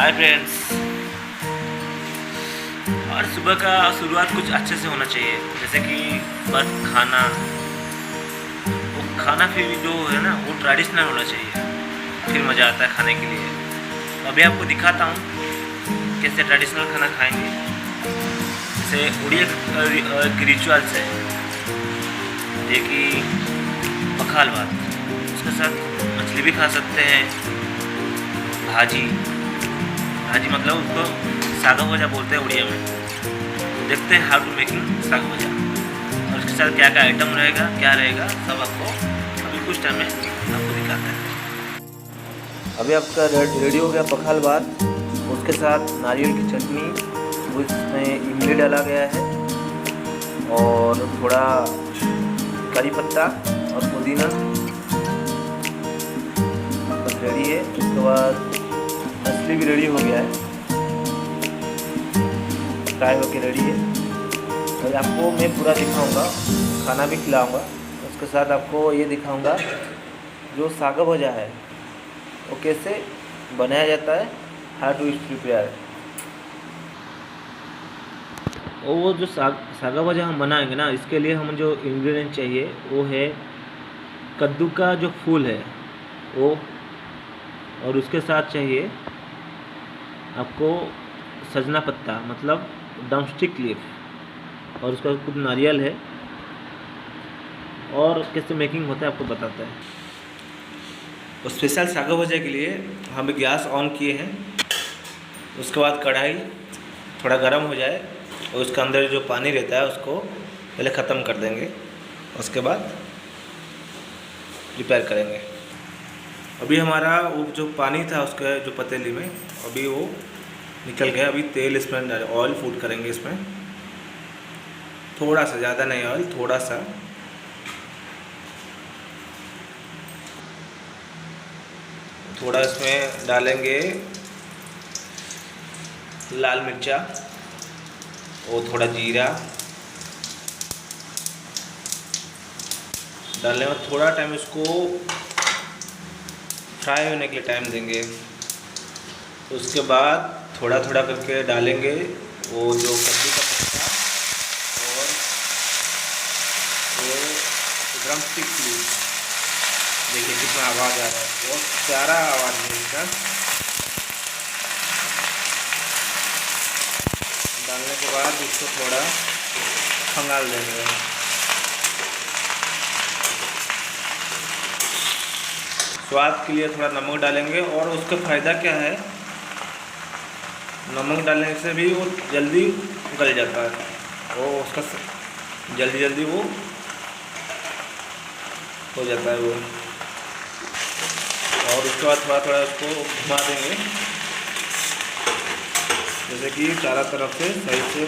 Hi friends. और सुबह का शुरुआत कुछ अच्छे से होना चाहिए, जैसे कि बस खाना, वो खाना फिर जो है ना वो ट्रेडिशनल होना चाहिए, फिर मज़ा आता है खाने के लिए। तो अभी आपको दिखाता हूँ कैसे ट्रेडिशनल खाना खाएंगे। जैसे उड़िया एक रिचुअल्स है, ये कि पखाल भात, उसके साथ मछली भी खा सकते हैं, भाजी भाजी मतलब उसको सागा भजा बोलते हैं उड़िया में। देखते हैं हाउ टू मेकिंग साग भजा, और उसके साथ क्या क्या आइटम रहेगा, क्या रहेगा, सब आपको अभी कुछ टाइम में आपको दिखाते हैं। अभी आपका रेडी हो गया पखाल भात, उसके साथ नारियल की चटनी, उसमें इमली डाला गया है और थोड़ा करी पत्ता और पुदीना बस रेडी है। उसके बाद मछली भी रेडी हो गया है, फ्राई होके रेडी है। और आपको मैं पूरा दिखाऊंगा, खाना भी खिलाऊंगा, उसके साथ आपको ये दिखाऊंगा जो सागा भजा है वो कैसे बनाया जाता है, हाउ टू इट प्रिपेयर। और वो जो सागा भजा हम बनाएंगे ना, इसके लिए हम जो इंग्रेडिएंट चाहिए वो है कद्दू का जो फूल है वो, और उसके साथ चाहिए आपको सजना पत्ता मतलब ड्रमस्टिक लीफ, और उसका कुछ नारियल है। और कैसे मेकिंग होता है आपको बताता है। तो स्पेशल सागा भजा के लिए हम गैस ऑन किए हैं। उसके बाद कढ़ाई थोड़ा गर्म हो जाए और उसके अंदर जो पानी रहता है उसको पहले ख़त्म कर देंगे, उसके बाद प्रिपेयर करेंगे। अभी हमारा वो जो पानी था उसके जो पतीली में अभी वो निकल गया। अभी तेल इसमें डाल, ऑयल फूट करेंगे इसमें, थोड़ा सा, ज़्यादा नहीं ऑयल, थोड़ा सा। थोड़ा इसमें डालेंगे लाल मिर्चा और थोड़ा जीरा डालने में थोड़ा टाइम इसको फ्राई होने के लिए टाइम देंगे। उसके बाद थोड़ा थोड़ा करके डालेंगे वो जो कद्दू का पत्ता और वो ड्रमस्टिक लीफ। देखिए कितना आवाज़ आ रहा है, बहुत प्यारा आवाज़ है इसका। डालने के बाद इसको थोड़ा खंगाल देंगे। स्वाद के लिए थोड़ा नमक डालेंगे, और उसका फ़ायदा क्या है, नमक डालने से भी वो जल्दी गल जाता है, वो उसका जल्दी जल्दी वो हो जाता है वो। और उसके बाद थोड़ा थोड़ा उसको घुमा देंगे, जैसे कि चारों तरफ से सही से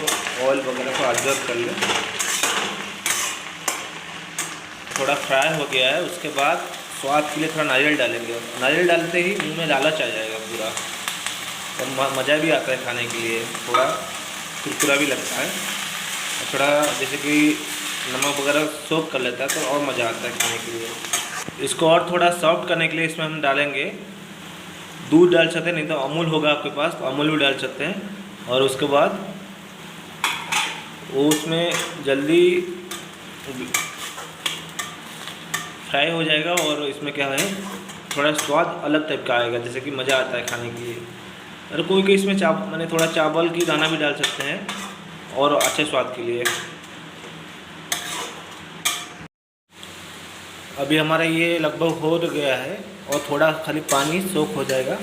ऑयल वगैरह को एब्जॉर्ब कर ले। थोड़ा फ्राई हो गया है, उसके बाद स्वाद के लिए थोड़ा नारियल डालेंगे। नारियल डालते ही मुंह में लालच आ जाएगा पूरा, और मज़ा भी आता है खाने के लिए, थोड़ा कुरकुरा भी लगता है, और थोड़ा जैसे कि नमक वगैरह सोख कर लेता है तो और मज़ा आता है खाने के लिए। इसको और थोड़ा सॉफ्ट करने के लिए इसमें हम डालेंगे दूध, डाल सकते हैं, नहीं तो अमूल होगा आपके पास तो अमूल भी डाल सकते हैं। और उसके बाद वो उसमें जल्दी फ्राई हो जाएगा, और इसमें क्या है थोड़ा स्वाद अलग टाइप का आएगा, जैसे कि मज़ा आता है खाने के लिए। अगर कोई इसमें मैंने थोड़ा चावल की दाना भी डाल सकते हैं और अच्छे स्वाद के लिए। अभी हमारा ये लगभग हो गया है, और थोड़ा खाली पानी सोख हो जाएगा,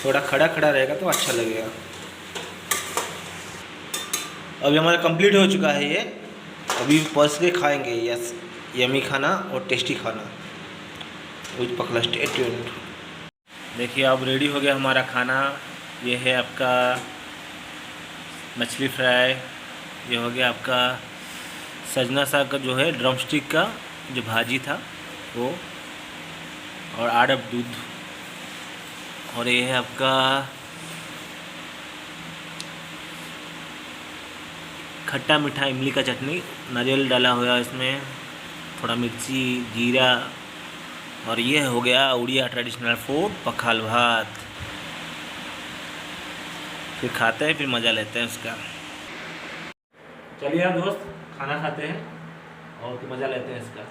थोड़ा खड़ा खड़ा रहेगा तो अच्छा लगेगा। अभी हमारा कंप्लीट हो चुका है ये। अभी परस के खाएंगे, यस, यमी खाना और टेस्टी खाना विद पकला। Stay tuned. देखिए अब रेडी हो गया हमारा खाना। ये है आपका मछली फ्राई, ये हो गया आपका सजना साग का जो है ड्रमस्टिक का जो भाजी था वो, और आड़प दूध, और ये है आपका खट्टा मीठा इमली का चटनी, नारियल डाला हुआ इसमें, थोड़ा मिर्ची, जीरा, और ये हो गया उड़िया ट्रेडिशनल फूड पखाल भात। फिर खाते हैं, फिर मज़ा लेते हैं उसका। चलिए यार दोस्त, खाना खाते हैं और फिर मज़ा लेते हैं इसका।